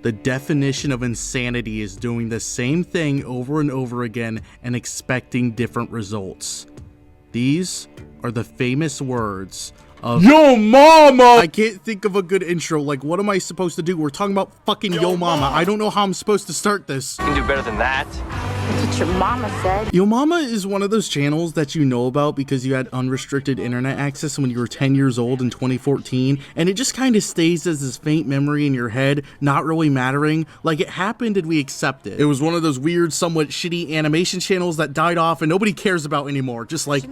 The definition of insanity is doing the same thing over and over again and expecting different results. These are the famous words of Yo Mama! I can't think of a good intro. Like, what am I supposed to do? We're talking about fucking Yo Mama. I don't know how I'm supposed to start this. You can do better than that. That's what your mama said. Yo Mama is one of those channels that you know about because you had unrestricted internet access when you were 10 years old in 2014, and it just kind of stays as this faint memory in your head, not really mattering. Like, it happened and we accept it. It was one of those weird, somewhat shitty animation channels that died off and nobody cares about anymore, just like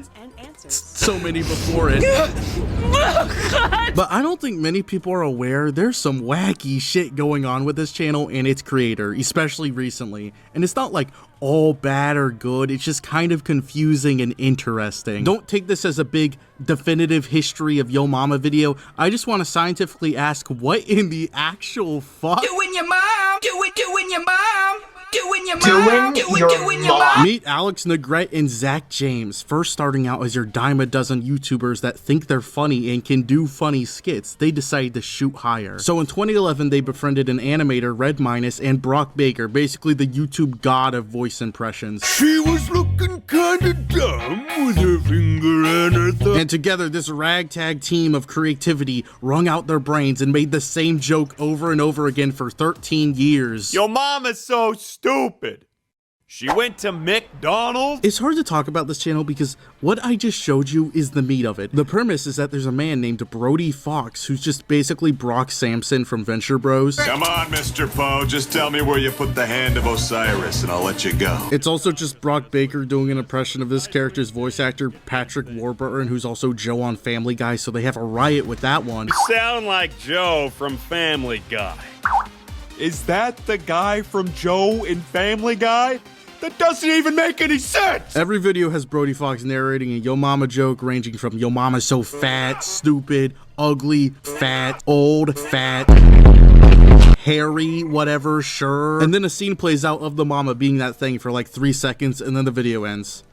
so many before it. But I don't think many people are aware there's some wacky shit going on with this channel and its creator, especially recently. And it's not like all bad or good, it's just kind of confusing and interesting. Don't take this as a big definitive history of Yo Mama video. I just want to scientifically ask, what in the actual fuck? Doing your mom, doing your mom. Doing your mom. Meet Alex Negrete and Zach James, first starting out as your dime a dozen YouTubers that think they're funny and can do funny skits. They decided to shoot higher. So in 2011, they befriended an animator, Red Minus, and Brock Baker, basically the YouTube god of voice impressions. She was looking kinda dumb with her finger and her thumb. And together, this ragtag team of creativity wrung out their brains and made the same joke over and over again for 13 years. Your mom is so stupid. She went to McDonald's? It's hard to talk about this channel because what I just showed you is the meat of it. The premise is that there's a man named Brody Fox who's just basically Brock Sampson from Venture Bros. Come on, Mr. Poe, just tell me where you put the hand of Osiris and I'll let you go. It's also just Brock Baker doing an impression of this character's voice actor, Patrick Warburton, who's also Joe on Family Guy, so they have a riot with that one. You sound like Joe from Family Guy. Is that the guy from Joe in Family Guy? That doesn't even make any sense! Every video has Brody Fox narrating a Yo Mama joke ranging from Yo Mama's so fat, stupid, ugly, fat, old, fat, hairy, whatever, sure. And then a scene plays out of the mama being that thing for like 3 seconds and then the video ends.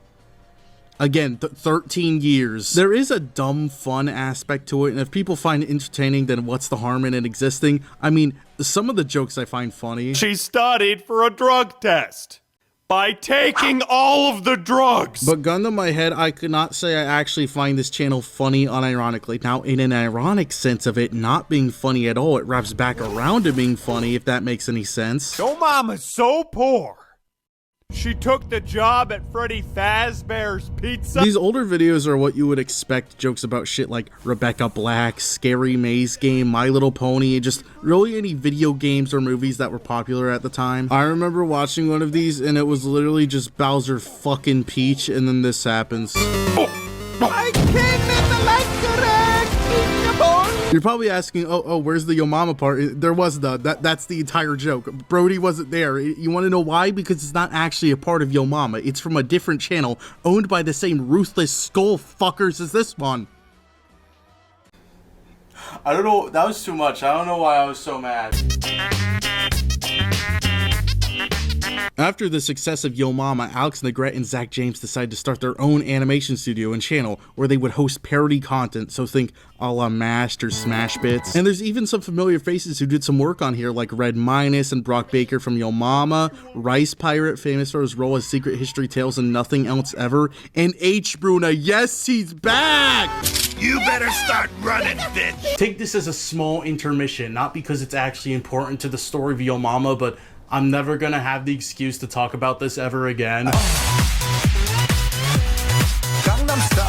Again, 13 years. There is a dumb fun aspect to it, and if people find it entertaining, then what's the harm in it existing? I mean, some of the jokes I find funny. She studied for a drug test by taking all of the drugs. But gun to my head, I could not say I actually find this channel funny unironically. Now, in an ironic sense of it not being funny at all, it wraps back around to being funny, if that makes any sense. Your mom is so poor. She took the job at Freddy Fazbear's Pizza. These older videos are what you would expect jokes about shit like Rebecca Black, Scary Maze Game, My Little Pony, just really any video games or movies that were popular at the time. I remember watching one of these and it was literally just Bowser fucking Peach, and then this happens. I came in the light direct. You're probably asking, oh, where's the Yo Mama part? There was that's the entire joke. Brody wasn't there. You want to know why? Because it's not actually a part of Yo Mama. It's from a different channel owned by the same ruthless skull fuckers as this one. I don't know. That was too much. I don't know why I was so mad. After the success of Yo Mama, Alex Negrete and Zach James decided to start their own animation studio and channel where they would host parody content, so think a la Mashed or Smash Bits. And there's even some familiar faces who did some work on here, like Red Minus and Brock Baker from Yo Mama, Rice Pirate, famous for his role as Secret History Tales and Nothing Else Ever, and H. Bruna. Yes, he's back! You better start running, bitch! Take this as a small intermission, not because it's actually important to the story of Yo Mama, but I'm never gonna have the excuse to talk about this ever again.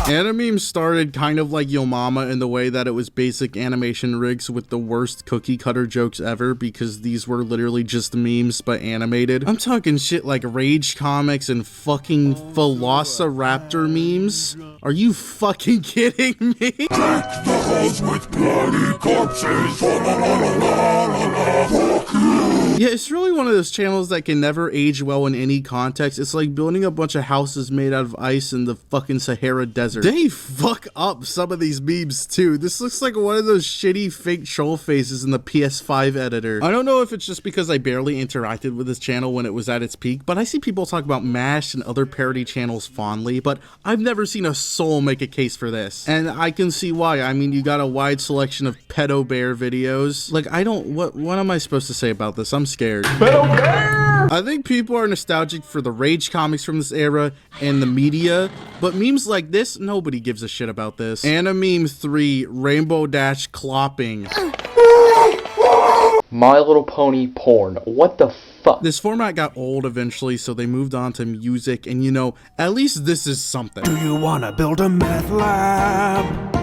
Anime started kind of like Yo Mama in the way that it was basic animation rigs with the worst cookie cutter jokes ever, because these were literally just memes but animated. I'm talking shit like Rage Comics and fucking Velociraptor memes. Are you fucking kidding me? Deck the halls with bloody corpses. La, la, la, la, la, la, la. Fuck you. Yeah, it's really one of those channels that can never age well in any context. It's like building a bunch of houses made out of ice in the fucking Sahara Desert. They fuck up some of these memes too. This looks like one of those shitty fake troll faces in the PS5 editor. I don't know if it's just because I barely interacted with this channel when it was at its peak, but I see people talk about MASH and other parody channels fondly, but I've never seen a soul make a case for this. And I can see why. I mean, you got a wide selection of pedo bear videos. Like, what am I supposed to say about this? I'm scared. I think people are nostalgic for the Rage comics from this era and the media, but memes like this, nobody gives a shit about this. Anime 3 Rainbow Dash Clopping. My Little Pony porn. What the fuck? This format got old eventually, so they moved on to music, and you know, at least this is something. Do you wanna build a meth lab?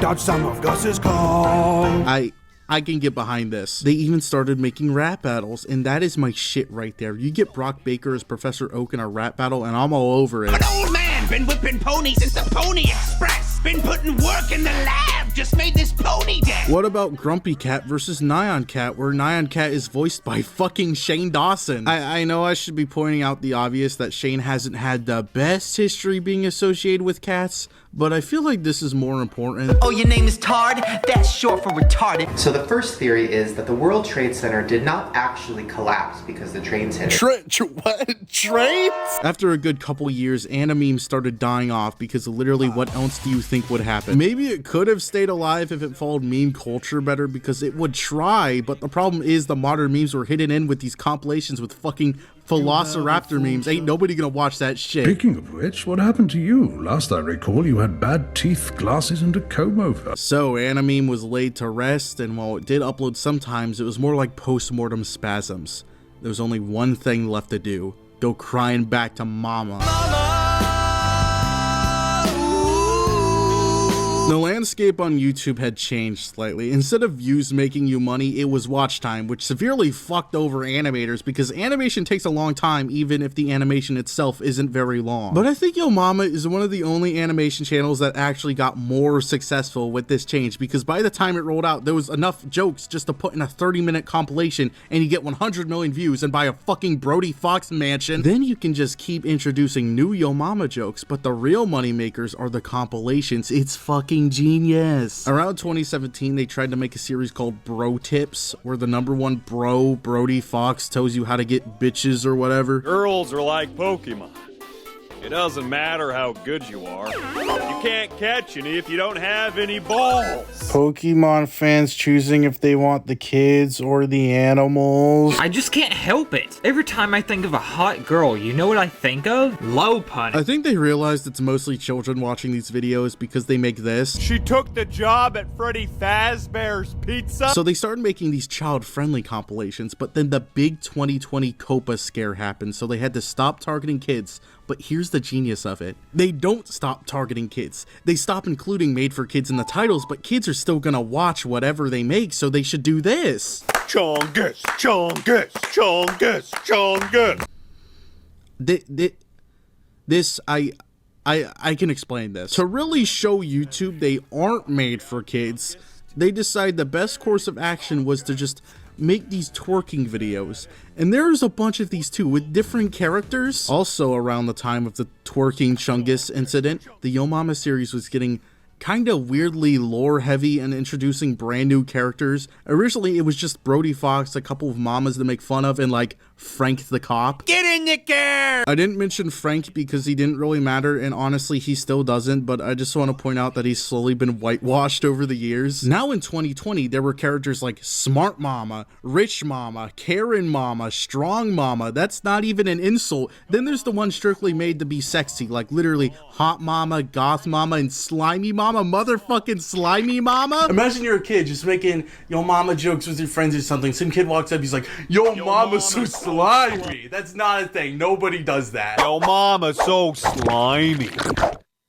Dodge some of Gus's calls. I can get behind this. They even started making rap battles, and that is my shit right there. You get Brock Baker as Professor Oak in a rap battle, and I'm all over it. An old man, been whipping ponies since the Pony Express. Been putting work in the lab, just made this pony dead. What about Grumpy Cat versus Nyan Cat, where Nyan Cat is voiced by fucking Shane Dawson? I know I should be pointing out the obvious that Shane hasn't had the best history being associated with cats, but I feel like this is more important. Oh, your name is Tard? That's short for retarded. So the first theory is that the World Trade Center did not actually collapse because the trains hit it. What? Trains? After a good couple years, anime started dying off because literally what else do you think would happen? Maybe it could have stayed alive if it followed meme culture better, because it would try, but the problem is the modern memes were hidden in with these compilations with fucking Velociraptor memes. Ain't nobody gonna watch that shit. Speaking of which, what happened to you? Last I recall, you had bad teeth, glasses, and a comb-over. So, Anime was laid to rest, and while it did upload sometimes, it was more like post-mortem spasms. There was only one thing left to do. Go crying back to mama. The landscape on YouTube had changed slightly. Instead of views making you money, it was watch time, which severely fucked over animators because animation takes a long time even if the animation itself isn't very long. But I think Yo Mama is one of the only animation channels that actually got more successful with this change, because by the time it rolled out, there was enough jokes just to put in a 30-minute compilation and you get 100 million views and buy a fucking Brody Fox mansion. Then you can just keep introducing new Yo Mama jokes, but the real money makers are the compilations. It's fucking genius. Around 2017, they tried to make a series called Bro Tips, where the #1 bro, Brody Fox, tells you how to get bitches or whatever. Girls are like Pokemon. It doesn't matter how good you are. You can't catch any if you don't have any balls. Pokemon fans choosing if they want the kids or the animals. I just can't help it. Every time I think of a hot girl, you know what I think of? Low pun. I think they realized it's mostly children watching these videos because they make this. She took the job at Freddy Fazbear's Pizza. So they started making these child-friendly compilations, but then the big 2020 Copa scare happened, so they had to stop targeting kids. But here's the genius of it. They don't stop targeting kids. They stop including made for kids in the titles, but kids are still gonna watch whatever they make, so they should do this. Chongus, chongus, chongus, chongus. This, I can explain this. To really show YouTube they aren't made for kids, they decide the best course of action was to just make these twerking videos, and there's a bunch of these too with different characters. Also around the time of the twerking Chungus incident, the Yo Mama series was getting kind of weirdly lore heavy and introducing brand new characters. Originally it was just Brody Fox, a couple of mamas to make fun of, and like Frank the cop. Get in the car! I didn't mention Frank because he didn't really matter, and honestly he still doesn't, but I just want to point out that he's slowly been whitewashed over the years. Now in 2020 there were characters like Smart Mama, Rich Mama, Karen Mama, Strong Mama. That's not even an insult. Then there's the one strictly made to be sexy, like literally Hot Mama, Goth Mama, and Slimy Mama, motherfucking Slimy Mama. Imagine you're a kid just making Yo Mama jokes with your friends or something. Some kid walks up, he's like, Yo Mama's so slimy. That's not a thing. Nobody does that. Yo Mama's so slimy.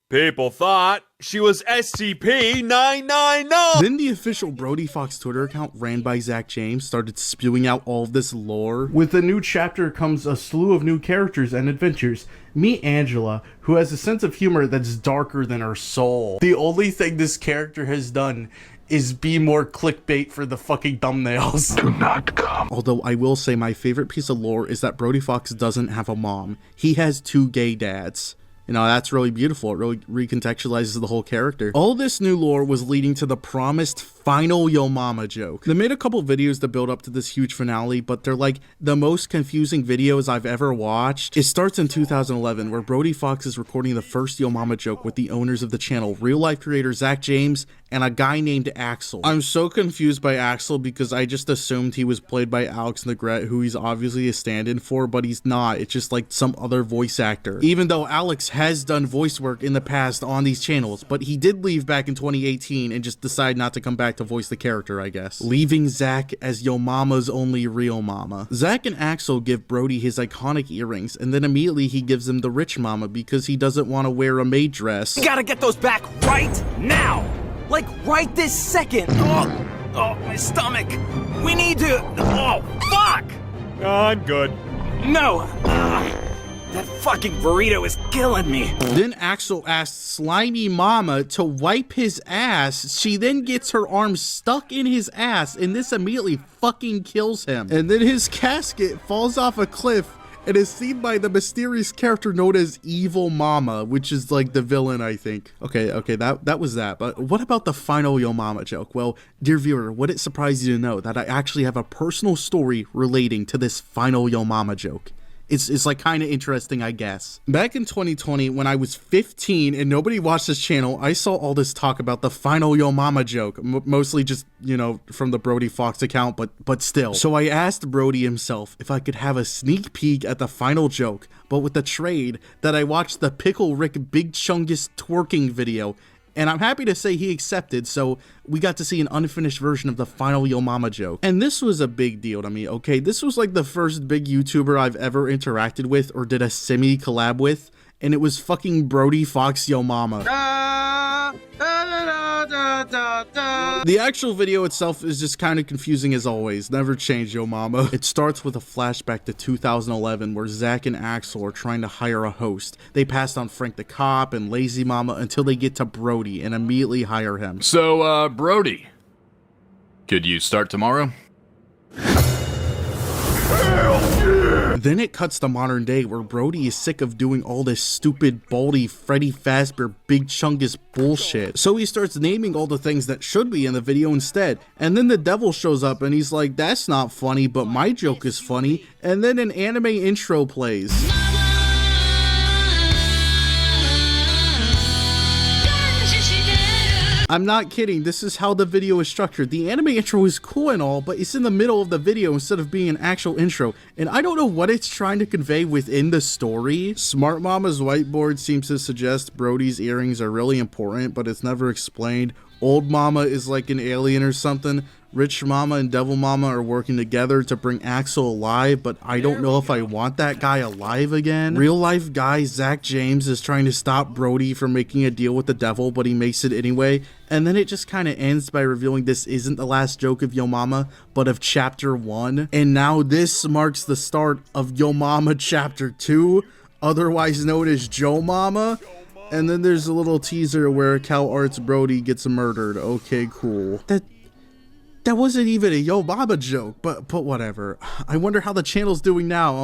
People thought she was SCP-999. Then the official Brody Fox Twitter account, ran by Zach James, started spewing out all of this lore. With the new chapter comes a slew of new characters and adventures. Meet Angela, who has a sense of humor that's darker than her soul. The only thing this character has done is be more clickbait for the fucking thumbnails. Do not come. Although I will say my favorite piece of lore is that Brody Fox doesn't have a mom. He has 2 gay dads. You know, that's really beautiful. It really recontextualizes the whole character. All this new lore was leading to the promised final Yo Mama joke. They made a couple videos to build up to this huge finale, but they're like the most confusing videos I've ever watched. It starts in 2011, where Brody Fox is recording the first Yo Mama joke with the owners of the channel, real life creator Zach James and a guy named Axel. I'm so confused by Axel because I just assumed he was played by Alex Negrete, who he's obviously a stand-in for, but he's not. It's just like some other voice actor. Even though Alex has done voice work in the past on these channels, but he did leave back in 2018 and just decide not to come back to voice the character, I guess. Leaving Zach as Yo Mama's only real mama. Zach and Axel give Brody his iconic earrings, and then immediately he gives him the rich mama because he doesn't want to wear a maid dress. You gotta get those back right now! Like right this second! Oh, my stomach! We need to... Oh, fuck! I'm good. No! That fucking burrito is killing me. Then Axel asks Slimy Mama to wipe his ass. She then gets her arm stuck in his ass, and this immediately fucking kills him. And then his casket falls off a cliff and is seen by the mysterious character known as Evil Mama, which is like the villain, I think. Okay, that was that. But what about the final Yo Mama joke? Well, dear viewer, would it surprise you to know that I actually have a personal story relating to this final Yo Mama joke? It's like kind of interesting, I guess. Back in 2020, when I was 15 and nobody watched this channel, I saw all this talk about the final Yo Mama joke, mostly just, you know, from the Brody Fox account, but still. So I asked Brody himself if I could have a sneak peek at the final joke, but with the trade that I watched the Pickle Rick Big Chungus twerking video, and I'm happy to say he accepted, so we got to see an unfinished version of the final Yo Mama joke. And this was a big deal to me, okay? This was like the first big YouTuber I've ever interacted with or did a semi collab with, and it was fucking Brody Fox Yo Mama. The actual video itself is just kind of confusing as always. Never change, Yo Mama. It starts with a flashback to 2011 where Zach and Axel are trying to hire a host. They passed on Frank the Cop and Lazy Mama until they get to Brody and immediately hire him. So, Brody, could you start tomorrow? Then it cuts to modern day where Brody is sick of doing all this stupid, baldy, Freddy Fazbear, Big Chungus bullshit. So he starts naming all the things that should be in the video instead. And then the devil shows up and he's like, that's not funny, but my joke is funny. And then an anime intro plays. I'm not kidding, this is how the video is structured. The anime intro is cool and all, but it's in the middle of the video instead of being an actual intro. And I don't know what it's trying to convey within the story. Smart Mama's whiteboard seems to suggest Brody's earrings are really important, but it's never explained. Old Mama is like an alien or something. Rich Mama and Devil Mama are working together to bring Axel alive, but I don't know if I want that guy alive again. Real life guy Zach James is trying to stop Brody from making a deal with the devil, but he makes it anyway. And then it just kind of ends by revealing this isn't the last joke of Yo Mama, but of Chapter 1. And now this marks the start of Yo Mama Chapter 2, otherwise known as Joe Mama. And then there's a little teaser where Cal Arts Brody gets murdered. Okay, cool. That wasn't even a Yo Mama joke, but whatever. I wonder how the channel's doing now.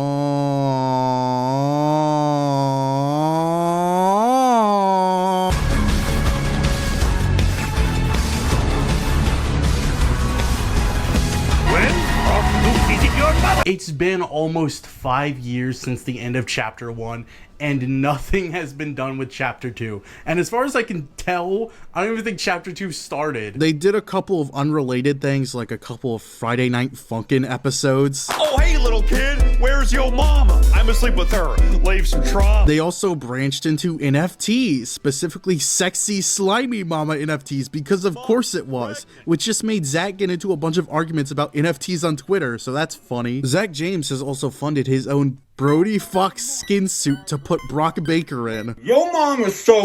It's been almost 5 years since the end of Chapter 1, and nothing has been done with Chapter 2. And as far as I can tell, I don't even think Chapter 2 started. They did a couple of unrelated things, like a couple of Friday Night Funkin' episodes. Oh, hey, little kid, where's your mama? I'm asleep with her. Leave some trauma. They also branched into NFTs, specifically sexy slimy mama NFTs, because of course it was, which just made Zach get into a bunch of arguments about NFTs on Twitter, so that's funny. Zach James has also funded his own Brody Fox skin suit to put Brock Baker in. Your mom is so...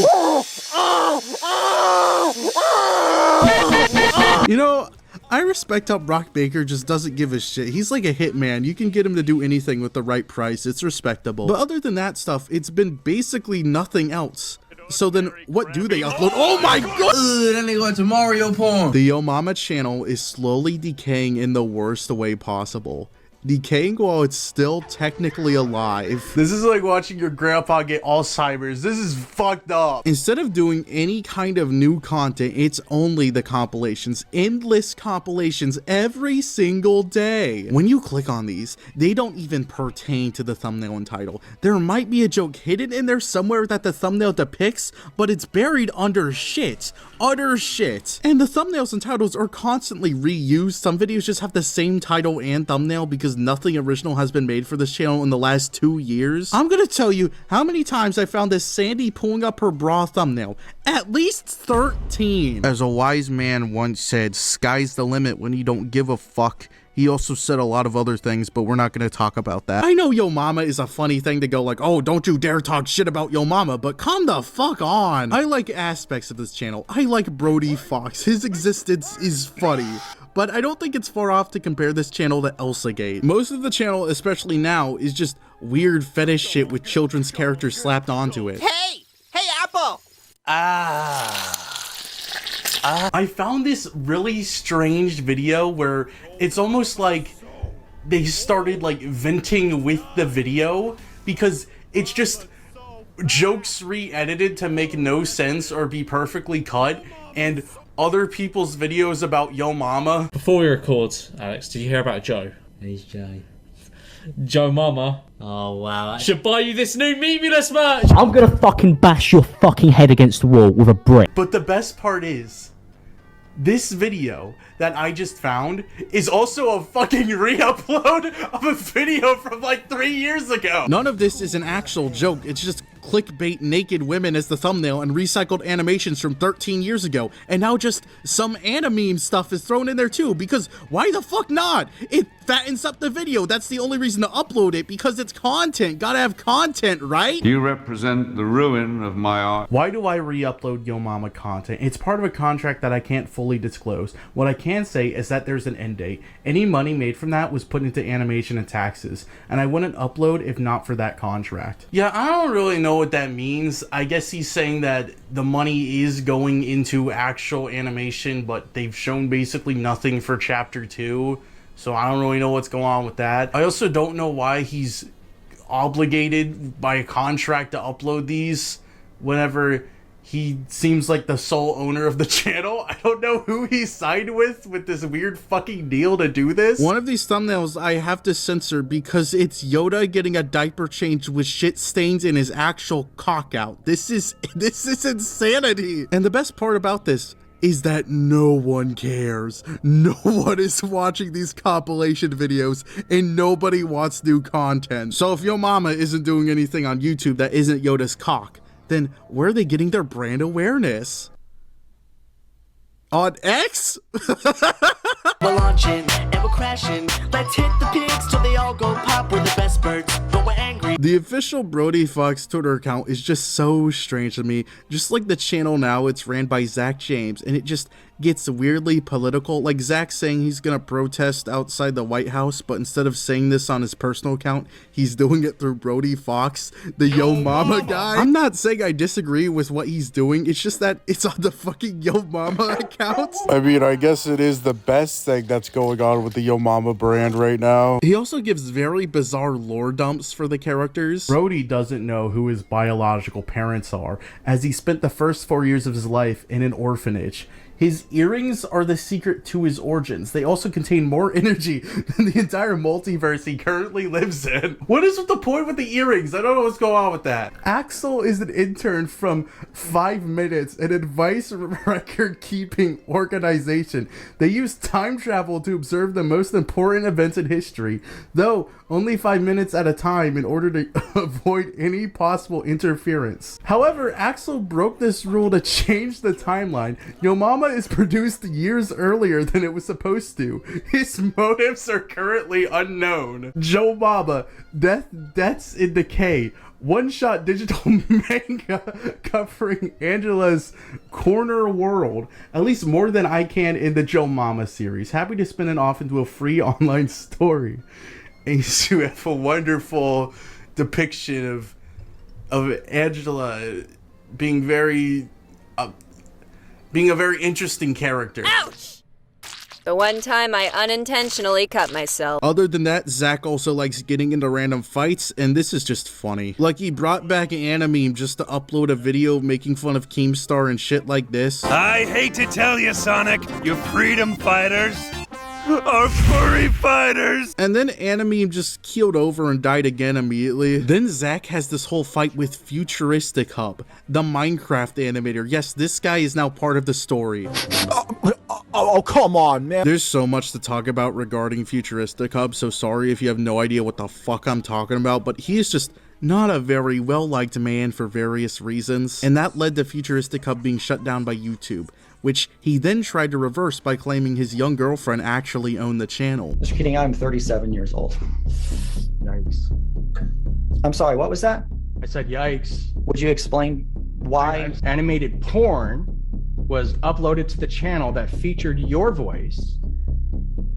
You know, I respect how Brock Baker just doesn't give a shit. He's like a hitman. You can get him to do anything with the right price. It's respectable. But other than that stuff, it's been basically nothing else. So then what do they upload? Oh my god! Then they go into Mario porn. The Yo Mama channel is slowly decaying in the worst way possible. Decaying while it's still technically alive. This is like watching your grandpa get Alzheimer's. This is fucked up. Instead of doing any kind of new content, it's only the compilations. Endless compilations every single day. When you click on these, they don't even pertain to the thumbnail and title. There might be a joke hidden in there somewhere that the thumbnail depicts, but it's buried under shit. Utter shit. And the thumbnails and titles are constantly reused. Some videos just have the same title and thumbnail because nothing original has been made for this channel in the last 2 years. I'm gonna tell you how many times I found this Sandy pulling up her bra thumbnail. At least 13. As a wise man once said, sky's the limit when you don't give a fuck. He also said a lot of other things, but we're not going to talk about that. I know Yo Mama is a funny thing to go like, oh, don't you dare talk shit about Yo Mama, but calm the fuck on. I like aspects of this channel. I like Brody Fox. His existence is funny. But I don't think it's far off to compare this channel to Elsagate. Most of the channel, especially now, is just weird fetish shit with children's characters slapped onto it. Hey! Hey, Apple! I found this really strange video where it's almost like they started like venting with the video because it's just jokes re-edited to make no sense or be perfectly cut, and other people's videos about Yo Mama. Before we record, Alex, did you hear about Joe? Who's Joe? Joe Mama. Oh wow. Should buy you this new Meatless merch. I'm gonna fucking bash your fucking head against the wall with a brick. But the best part is, this video that I just found is also a fucking re-upload of a video from like 3 years ago. None of this is an actual joke. It's just clickbait naked women as the thumbnail and recycled animations from 13 years ago. And now just some anime stuff is thrown in there too, because why the fuck not? It fattens up the video. That's the only reason to upload it, because it's content. Gotta have content, right? You represent the ruin of my art. Why do I re-upload Yo Mama content? It's part of a contract that I can't fully disclose. What I can say is that there's an end date. Any money made from that was put into animation and taxes, and I wouldn't upload if not for that contract. Yeah, I don't really know what that means. I guess he's saying that the money is going into actual animation, but they've shown basically nothing for chapter 2, so I don't really know what's going on with that. I also don't know why he's obligated by a contract to upload these whenever he seems like the sole owner of the channel. I don't know who he signed with this weird fucking deal to do this. One of these thumbnails I have to censor because it's Yoda getting a diaper change with shit stains in his actual cock out. This is insanity. And the best part about this is that no one cares. No one is watching these compilation videos and nobody wants new content. So if Yo Mama isn't doing anything on YouTube that isn't Yoda's cock, then where are they getting their brand awareness? On X? We're launching and we're crashing. Let's hit the pigs till they all go pop. We're the best birds, but we're angry. The official Brody Fox Twitter account is just so strange to me. Just like the channel now, it's ran by Zach James, and it just gets weirdly political. Like Zach saying he's gonna protest outside the White House, but instead of saying this on his personal account, he's doing it through Brody Fox, the Yo Mama guy. I'm not saying I disagree with what he's doing, it's just that it's on the fucking Yo Mama account. I mean, I guess it is the best thing that's going on with the Yo Mama brand right now. He also gives very bizarre lore dumps for the characters. Brody doesn't know who his biological parents are, as he spent the first 4 years of his life in an orphanage. His earrings are the secret to his origins. They also contain more energy than the entire multiverse he currently lives in. What is the point with the earrings? I don't know what's going on with that. Axel is an intern from 5 Minutes, an advice record-keeping organization. They use time travel to observe the most important events in history, though only 5 minutes at a time in order to avoid any possible interference. However, Axel broke this rule to change the timeline. Yo Mama is produced years earlier than it was supposed to. His motives are currently unknown. Yo Mama, Deaths in Decay, one-shot digital manga covering Angela's corner world, at least more than I can in the Yo Mama series. Happy to spin it off into a free online story. And you have a wonderful depiction of Angela being very, being a very interesting character. Ouch! The one time I unintentionally cut myself. Other than that, Zach also likes getting into random fights, and this is just funny. Like, he brought back Animeme just to upload a video making fun of Keemstar and shit like this. I hate to tell you, Sonic, you freedom fighters are furry fighters. And then Animeme just keeled over and died again immediately. Then Zach has this whole fight with Futuristic Hub, the Minecraft animator. Yes, this guy is now part of the story. Oh, come on, man. There's so much to talk about regarding Futuristic Hub, so sorry if you have no idea what the fuck I'm talking about, but he is just not a very well-liked man for various reasons, and that led to Futuristic Hub being shut down by YouTube, which he then tried to reverse by claiming his young girlfriend actually owned the channel. Mr. Keating, I'm 37 years old. Yikes. I'm sorry, what was that? I said yikes. Would you explain why? Animated porn was uploaded to the channel that featured your voice,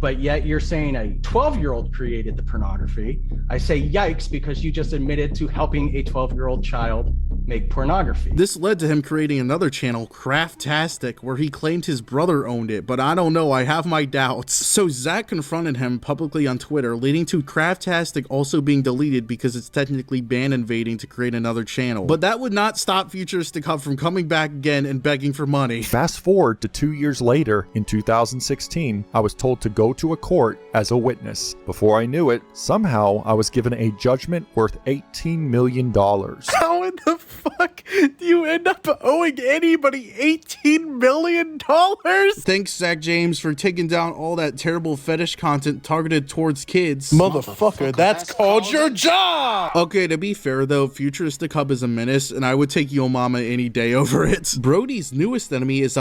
but yet you're saying a 12-year-old created the pornography. I say yikes because you just admitted to helping a 12-year-old child make pornography. This led to him creating another channel, Craftastic, where he claimed his brother owned it, but I don't know, I have my doubts. So Zach confronted him publicly on Twitter, leading to Craftastic also being deleted because it's technically ban invading to create another channel. But that would not stop Futuristic Hub from coming back again and begging for money. Fast forward to 2 years later, in 2016, I was told to go to a court as a witness. Before I knew it, somehow I was given a judgment worth $18 million. How in the fuck do you end up owing anybody $18 million? Thanks, Zach James, for taking down all that terrible fetish content targeted towards kids. Motherfucker, that's called your job! Okay, to be fair though, Futuristic Hub is a menace, and I would take Yo Mama any day over it. Brody's newest enemy is,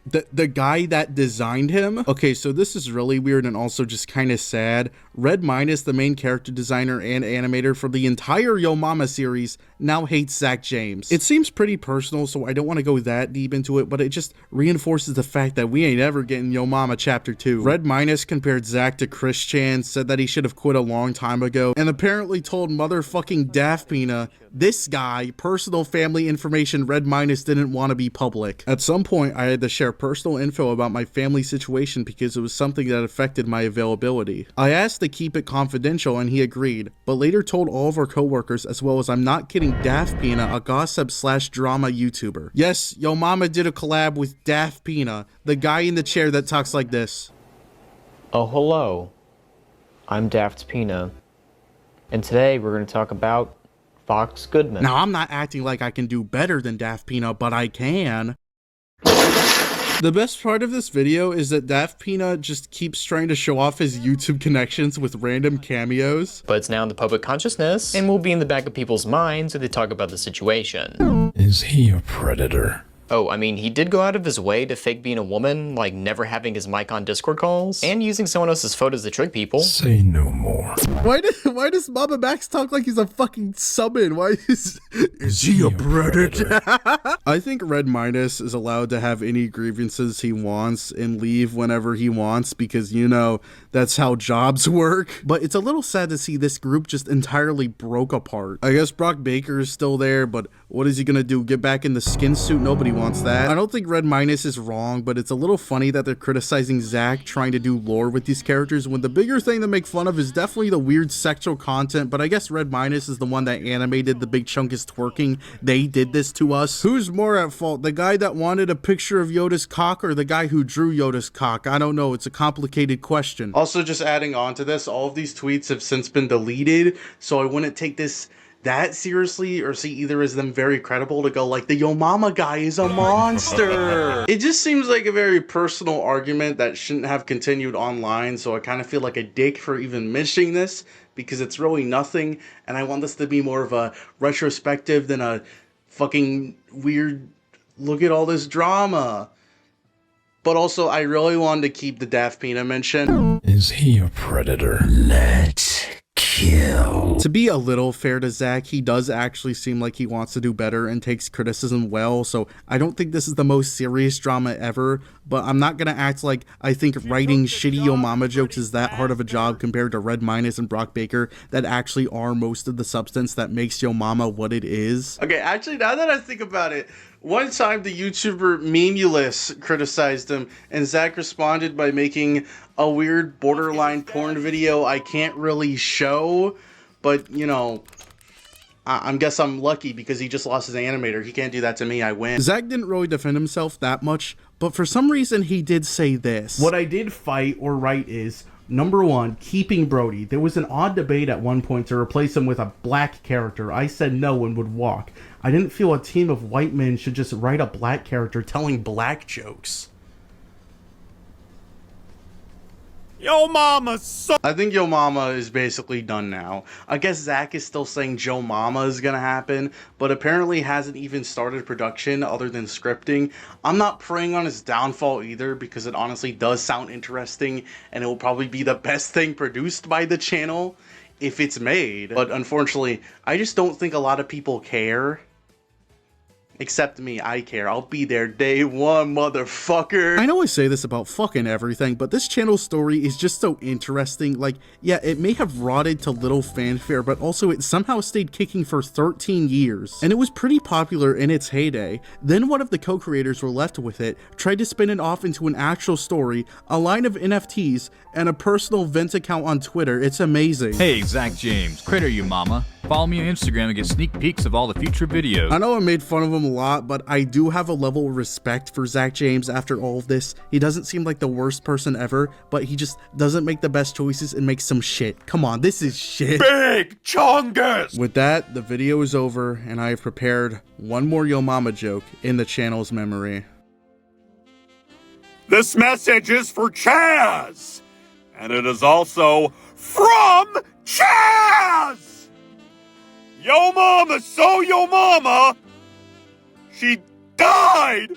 the guy that designed him. Okay, so this is really weird and also just kind of sad. Red Minus, the main character designer and animator for the entire Yo Mama series, now hates Zach James. It seems pretty personal, so I don't want to go that deep into it, but it just reinforces the fact that we ain't ever getting Yo Mama Chapter 2. Red Minus compared Zach to Chris Chan, said that he should have quit a long time ago, and apparently told motherfucking Daft Pina, this guy, personal family information Red Minus didn't want to be public. At some point, I had to share personal info about my family situation because it was something that affected my availability. I asked to keep it confidential and he agreed, but later told all of our coworkers, as well as I'm not kidding, Daft Pina, a gossip/drama YouTuber. Yes, Yo Mama did a collab with Daft Pina, the guy in the chair that talks like this. Oh, hello. I'm Daft Pina. And today we're going to talk about Fox Goodman. Now, I'm not acting like I can do better than Daft Pina, but I can. The best part of this video is that Daft Pina just keeps trying to show off his YouTube connections with random cameos. But it's now in the public consciousness and will be in the back of people's minds if they talk about the situation. Is he a predator? Oh, I mean, he did go out of his way to fake being a woman, like never having his mic on Discord calls, and using someone else's photos to trick people. Say no more. Why does Mama Max talk like he's a fucking summon? Why is he a predator? I think Red Minus is allowed to have any grievances he wants and leave whenever he wants because, you know, that's how jobs work. But it's a little sad to see this group just entirely broke apart. I guess Brock Baker is still there, but what is he gonna do? Get back in the skin suit? Nobody wants that. I don't think Red Minus is wrong, but it's a little funny that they're criticizing Zach trying to do lore with these characters when the bigger thing to make fun of is definitely the weird sexual content. But I guess Red Minus is the one that animated the big chunk is twerking. They did this to us. Who's more at fault? The guy that wanted a picture of Yoda's cock or the guy who drew Yoda's cock? I don't know. It's a complicated question. Also, just adding on to this, all of these tweets have since been deleted, so I wouldn't take this that seriously or see either as them very credible to go like the Yo Mama guy is a monster. It just seems like a very personal argument that shouldn't have continued online, so I kind of feel like a dick for even mentioning this because it's really nothing, and I want this to be more of a retrospective than a fucking weird look at all this drama. But also, I really wanted to keep the Daft Pina mention. Is he a predator? Let's kill. To be a little fair to Zach, he does actually seem like he wants to do better and takes criticism well, so I don't think this is the most serious drama ever, but I'm not gonna act like I think writing shitty Yo Mama jokes is that hard of a job compared to Red Minus and Brock Baker that actually are most of the substance that makes Yo Mama what it is. Okay, actually, now that I think about it, one time the YouTuber Memulus criticized him, and Zach responded by making a weird borderline porn video I can't really show, but, you know, I guess I'm lucky because he just lost his animator. He can't do that to me, I win. Zach didn't really defend himself that much, but for some reason he did say this. What I did fight or write is, number one, keeping Brody. There was an odd debate at one point to replace him with a black character. I said no and would walk. I didn't feel a team of white men should just write a black character telling black jokes. Yo Mama so I think Yo Mama is basically done now. I guess Zach is still saying Joe Mama is gonna happen, but apparently hasn't even started production other than scripting. I'm not praying on his downfall either because it honestly does sound interesting and it will probably be the best thing produced by the channel if it's made. But unfortunately, I just don't think a lot of people care. Except me, I care. I'll be there day one, motherfucker. I know I say this about fucking everything, but this channel's story is just so interesting. Like, yeah, it may have rotted to little fanfare, but also it somehow stayed kicking for 13 years. And it was pretty popular in its heyday. Then one of the co-creators were left with it, tried to spin it off into an actual story, a line of NFTs, and a personal vent account on Twitter. It's amazing. Hey, Zach James, Critter You Mama. Follow me on Instagram and get sneak peeks of all the future videos. I know I made fun of him a lot, but I do have a level of respect for Zach James after all of this. He doesn't seem like the worst person ever, but he just doesn't make the best choices and makes some shit. Come on, this is shit. Big Chongus! With that, the video is over, and I have prepared one more Yo Mama joke in the channel's memory. This message is for Chaz! And it is also from Chaz! Yo Mama, so Yo Mama, she died!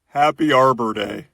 Happy Arbor Day.